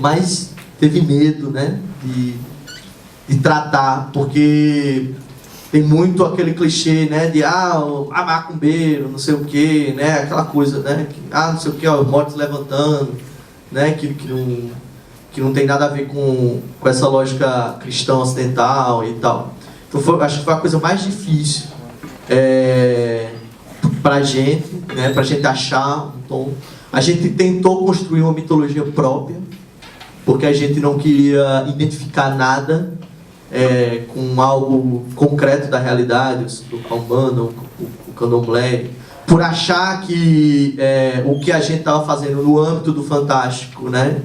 mais teve medo, né, de tratar, porque tem muito aquele clichê, né, de o macumbeiro, não sei o que, né, aquela coisa, né, que, não sei o que, os mortos levantando, né, que não tem nada a ver com essa lógica cristã ocidental e tal. Então acho que foi a coisa mais difícil pra gente, né, pra gente achar um tom. A gente tentou construir uma mitologia própria, porque a gente não queria identificar nada com algo concreto da realidade, o Umbanda, o Candomblé, por achar que o que a gente estava fazendo no âmbito do fantástico, né,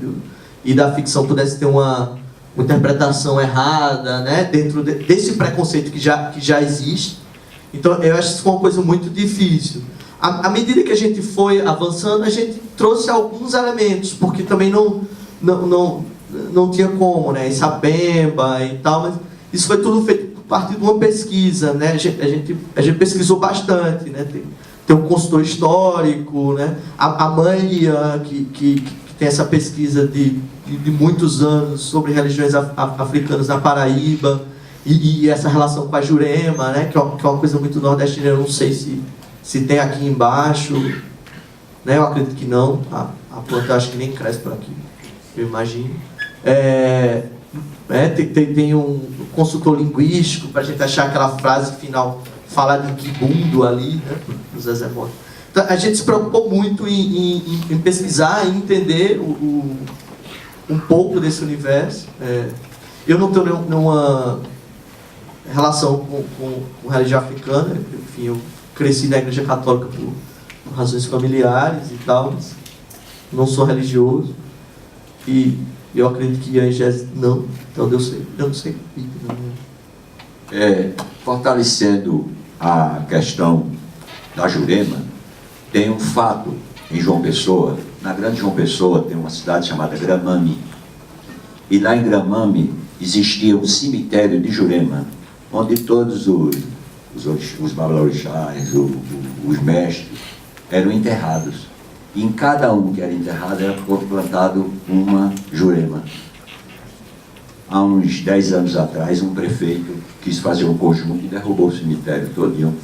e da ficção pudesse ter uma interpretação errada, né, dentro desse preconceito que já existe. Então eu acho que isso foi uma coisa muito difícil. À medida que a gente foi avançando, a gente trouxe alguns elementos, porque também não tinha como, né, Sapemba e tal, mas isso foi tudo feito a partir de uma pesquisa, né, a gente pesquisou bastante, né, tem um consultor histórico, né, a Manlia, que tem essa pesquisa de muitos anos sobre religiões africanas na Paraíba, e essa relação com a Jurema, né, que é uma coisa muito nordestina, eu não sei se tem aqui embaixo, né, eu acredito que não, a planta acho que nem cresce por aqui, eu imagino. Tem um consultor linguístico para a gente achar aquela frase final, falar de Kibundo ali, né, no Zezé Mota. Então, a gente se preocupou muito em pesquisar e entender um pouco desse universo. Eu não tenho nenhuma relação com religião africana, enfim, eu cresci na igreja católica por razões familiares e tal, mas não sou religioso. E eu acredito que a Angélica não, então eu não sei. Fortalecendo a questão da Jurema, tem um fato em João Pessoa. Na Grande João Pessoa tem uma cidade chamada Gramame, e lá em Gramame existia um cemitério de Jurema, onde todos os babalorixás, os mestres, eram enterrados. E em cada um que era enterrado era plantado uma Jurema. Há uns 10 anos atrás, um prefeito quis fazer um conjunto e derrubou o cemitério todinho.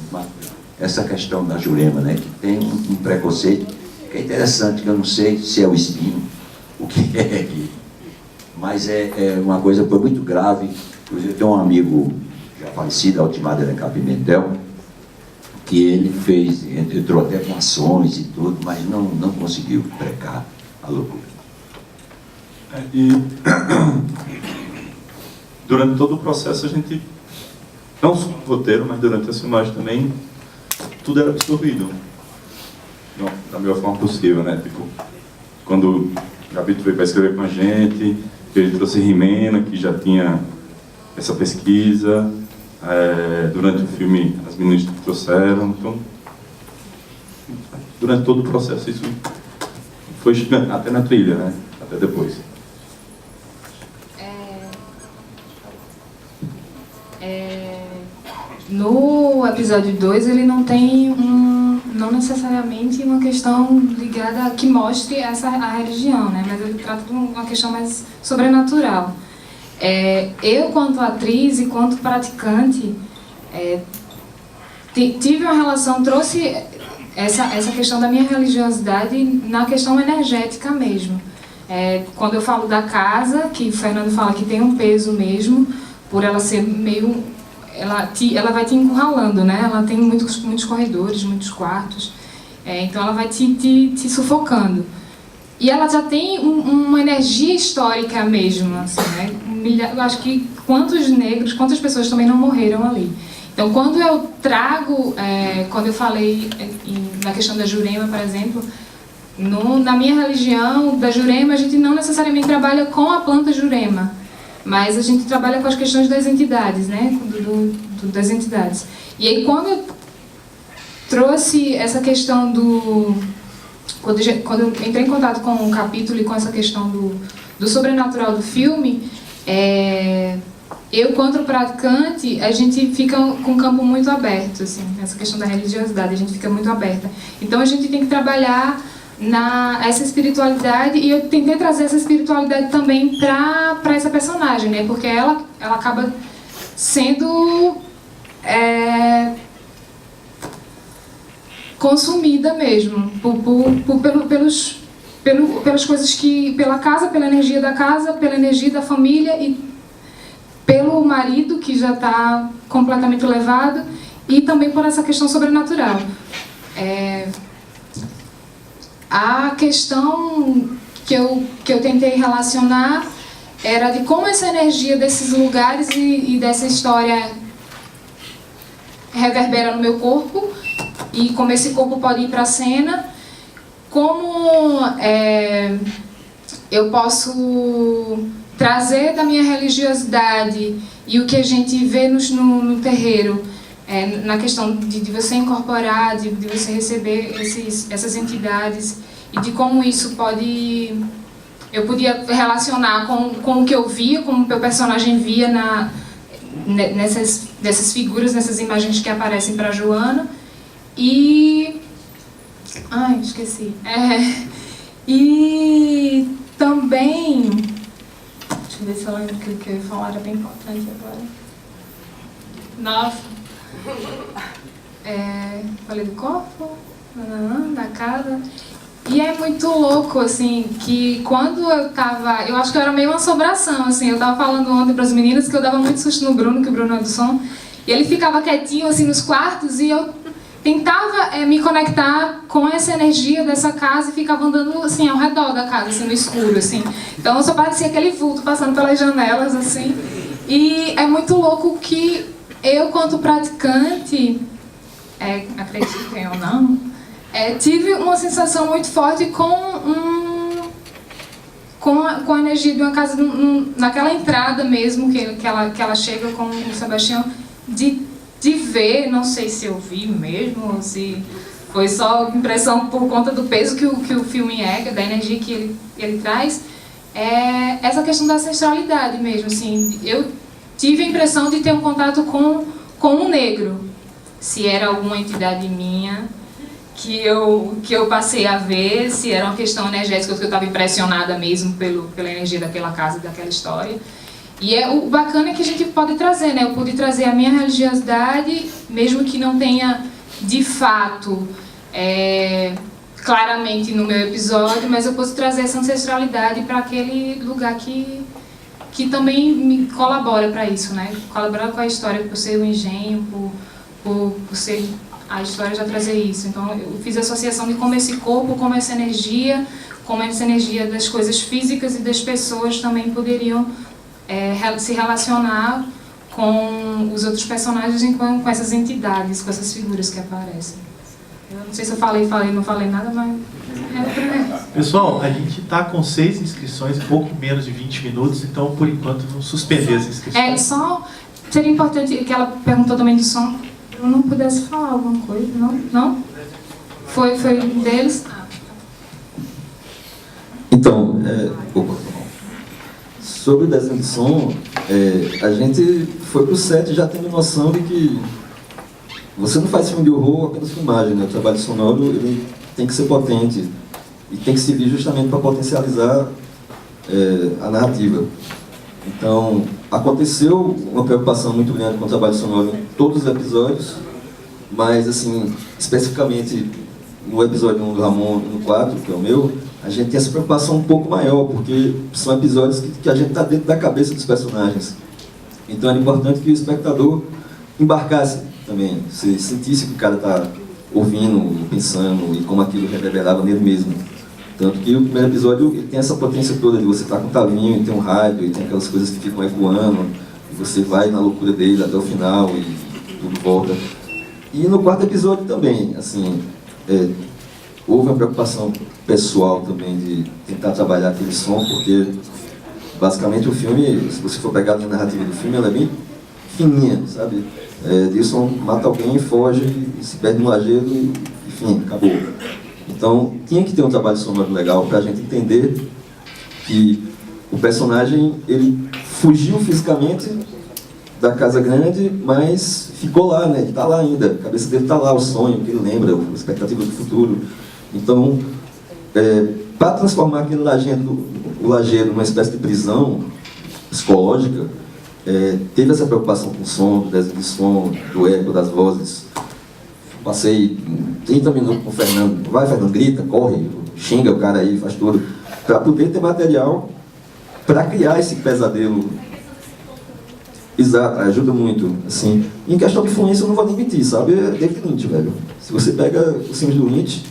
Essa questão da Jurema, né, que tem um preconceito que é interessante, que eu não sei se é o espinho, o que é, mas é uma coisa que foi muito grave. Inclusive, eu tenho um amigo já falecido, Altimar de Alencar Pimentel, que ele entrou até com ações e tudo, mas não conseguiu brecar a loucura. E durante todo o processo a gente, não só no roteiro, mas durante as filmagens também, tudo era absorvido da melhor forma possível, né? Tipo, quando o Gabito veio para escrever com a gente, ele trouxe Rimena, que já tinha essa pesquisa. Durante o filme, as meninas que trouxeram. Então, durante todo o processo, isso foi até na trilha, né? Até depois. No episódio 2, ele não tem não necessariamente uma questão ligada que mostre a religião, né? Mas ele trata de uma questão mais sobrenatural. Eu, quanto atriz e quanto praticante, tive uma relação, trouxe essa questão da minha religiosidade na questão energética mesmo. Quando eu falo da casa, que o Fernando fala que tem um peso mesmo, por ela ser meio... Ela vai te encurralando, né? Ela tem muitos corredores, muitos quartos, então ela vai te sufocando. E ela já tem uma energia histórica mesmo, assim, né? Eu acho que quantas pessoas também não morreram ali. Então, quando eu trago, quando eu falei na questão da Jurema, por exemplo, na minha religião, da Jurema, a gente não necessariamente trabalha com a planta Jurema, mas a gente trabalha com as questões das entidades, né? Das entidades. E aí, quando eu trouxe essa questão quando eu entrei em contato com o capítulo e com essa questão do sobrenatural do filme, eu, quanto praticante, a gente fica com um campo muito aberto, assim, essa questão da religiosidade, a gente fica muito aberta. Então, a gente tem que trabalhar essa espiritualidade, e eu tentei trazer essa espiritualidade também para essa personagem, né? Porque ela acaba sendo consumida mesmo pelas coisas pela casa, pela energia da casa, pela energia da família e pelo marido que já está completamente levado, e também por essa questão sobrenatural. A questão que eu tentei relacionar era de como essa energia desses lugares e dessa história reverbera no meu corpo, e como esse corpo pode ir para a cena, como eu posso trazer da minha religiosidade e o que a gente vê no terreiro, na questão de você incorporar, de você receber essas entidades, e de como isso pode... Eu podia relacionar com o que eu via, como o meu personagem via nessas figuras, nessas imagens que aparecem para Joana. E... Ai, esqueci. E também... Deixa eu ver se eu lembro que o que eu ia falar era bem importante agora. Nossa. Falei do corpo, da casa. E é muito louco, assim, que quando eu tava... Eu acho que eu era meio uma assombração, assim. Eu tava falando ontem para as meninas que eu dava muito susto no Bruno, que o Bruno é do som. E ele ficava quietinho, assim, nos quartos, e eu tentava me conectar com essa energia dessa casa e ficava andando, assim, ao redor da casa, assim, no escuro, assim. Então eu só parecia aquele vulto passando pelas janelas, assim. E é muito louco que eu, quanto praticante, acredito ou não, tive uma sensação muito forte com a energia de uma casa, naquela entrada mesmo, que ela chega com o Sebastião, de ver, não sei se eu vi mesmo, ou se foi só impressão por conta do peso que o filme da energia que ele traz, essa questão da ancestralidade mesmo, assim. Eu tive a impressão de ter um contato com um negro, se era alguma entidade minha que eu passei a ver, se era uma questão energética, que eu estava impressionada mesmo pela energia daquela casa, daquela história. E o bacana é que a gente pode trazer, né? Eu pude trazer a minha religiosidade, mesmo que não tenha de fato claramente no meu episódio, mas eu posso trazer essa ancestralidade para aquele lugar que também me colabora para isso, né? Colabora com a história, por ser o engenho, por ser a história já trazer isso. Então eu fiz a associação de como esse corpo, como essa energia das coisas físicas e das pessoas também poderiam se relacionar com os outros personagens e com essas entidades, com essas figuras que aparecem. Eu não sei se eu falei, não falei nada, mas Pessoal, a gente está com 6 inscrições, pouco menos de 20 minutos, então por enquanto vamos suspender as inscrições. Só seria importante que ela perguntou também do som, eu não pudesse falar alguma coisa, não? Não? Foi deles? Então, sobre o desenho de som, a gente foi pro set já tendo noção de que você não faz filme de horror apenas filmagem, né? O trabalho sonoro ele tem que ser potente e tem que servir justamente para potencializar a narrativa. Então, aconteceu uma preocupação muito grande com o trabalho sonoro em todos os episódios, mas, assim, especificamente no episódio 1 do Ramon, no 4, que é o meu, a gente tem essa preocupação um pouco maior, porque são episódios que a gente está dentro da cabeça dos personagens. Então, era importante que o espectador embarcasse também, se sentisse que o cara está ouvindo, pensando, e como aquilo reverberava nele mesmo. Tanto que o primeiro episódio ele tem essa potência toda de você estar com um tavinho, e tem um rádio, e tem aquelas coisas que ficam ecoando, e você vai na loucura dele até o final, e tudo volta. E no quarto episódio também, assim, houve uma preocupação pessoal também de tentar trabalhar aquele som, porque basicamente o filme, se você for pegar a linha narrativa do filme, ela é bem fininha, sabe? Dilson mata alguém, foge, se perde no lajedo, e, enfim, acabou. Então, tinha que ter um trabalho sonoro legal para a gente entender que o personagem, ele fugiu fisicamente da casa grande, mas ficou lá, né? Ele está lá ainda, a cabeça dele está lá, o sonho que ele lembra, a expectativa do futuro. Então, para transformar aquele lajedo numa espécie de prisão psicológica, teve essa preocupação com o som, do desenho de som, do eco das vozes. Passei 30 minutos com o Fernando. Vai, Fernando, grita, corre, xinga o cara aí, faz tudo. Para poder ter material para criar esse pesadelo. Exato, ajuda muito. Assim. Em questão de influência, eu não vou nem mentir, sabe? É David Lynch, velho. Se você pega os filmes do Lynch,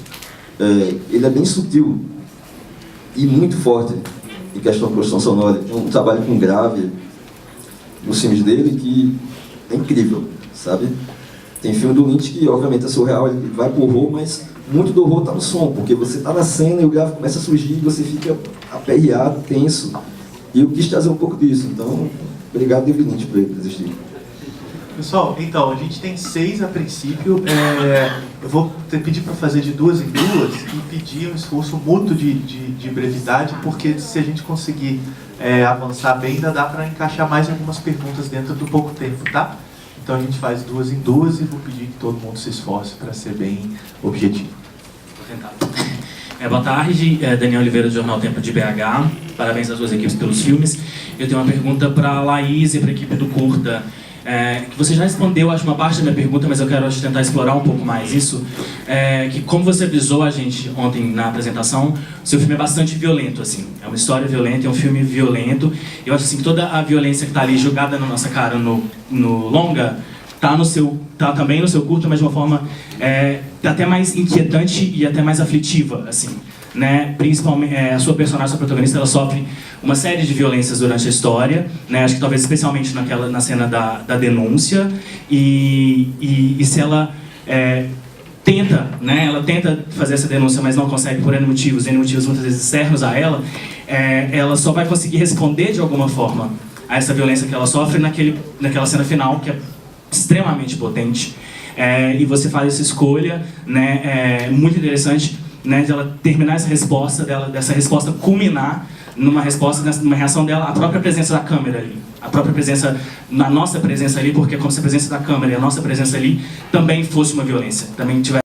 ele é bem sutil e muito forte em questão de construção sonora. Tem um trabalho com grave nos filmes dele que é incrível, sabe? Tem filme do Lynch que, obviamente, é surreal, ele vai pro horror, mas muito do horror tá no som, porque você tá na cena e o grave começa a surgir e você fica aperreado, tenso. E eu quis trazer um pouco disso, então, obrigado, David Lynch, por ele existir. Pessoal, então, a gente tem 6 a princípio. Eu vou pedir para fazer de 2 em 2 e pedir um esforço mútuo de brevidade, porque se a gente conseguir avançar bem, ainda dá para encaixar mais algumas perguntas dentro do pouco tempo, tá? Então a gente faz 2 em 2 e vou pedir que todo mundo se esforce para ser bem objetivo. Vou tentar. Boa tarde, Daniel Oliveira do Jornal Tempo de BH. Parabéns às 2 equipes pelos filmes. Eu tenho uma pergunta para a Laís e para a equipe do Curta. Que você já respondeu, acho, uma parte da minha pergunta, mas eu quero tentar explorar um pouco mais isso. Que como você avisou a gente ontem na apresentação, seu filme é bastante violento, assim. É uma história violenta, é um filme violento. Eu acho assim, que toda a violência que está ali jogada na nossa cara no longa, tá também no seu curto, mas de uma forma até mais inquietante e até mais aflitiva, assim. Né? Principalmente a sua personagem, a sua protagonista, ela sofre uma série de violências durante a história, né? Acho que talvez especialmente na cena da denúncia, e se ela tenta, né? Ela tenta fazer essa denúncia, mas não consegue por N motivos muitas vezes externos a ela, ela só vai conseguir responder de alguma forma a essa violência que ela sofre naquela cena final, que é extremamente potente, e você faz essa escolha, né? Muito interessante, né, de ela terminar essa resposta, dessa resposta culminar numa resposta, numa reação dela, a própria presença da câmera ali, a própria presença, na nossa presença ali, porque como se a presença da câmera e a nossa presença ali também fosse uma violência, também tivesse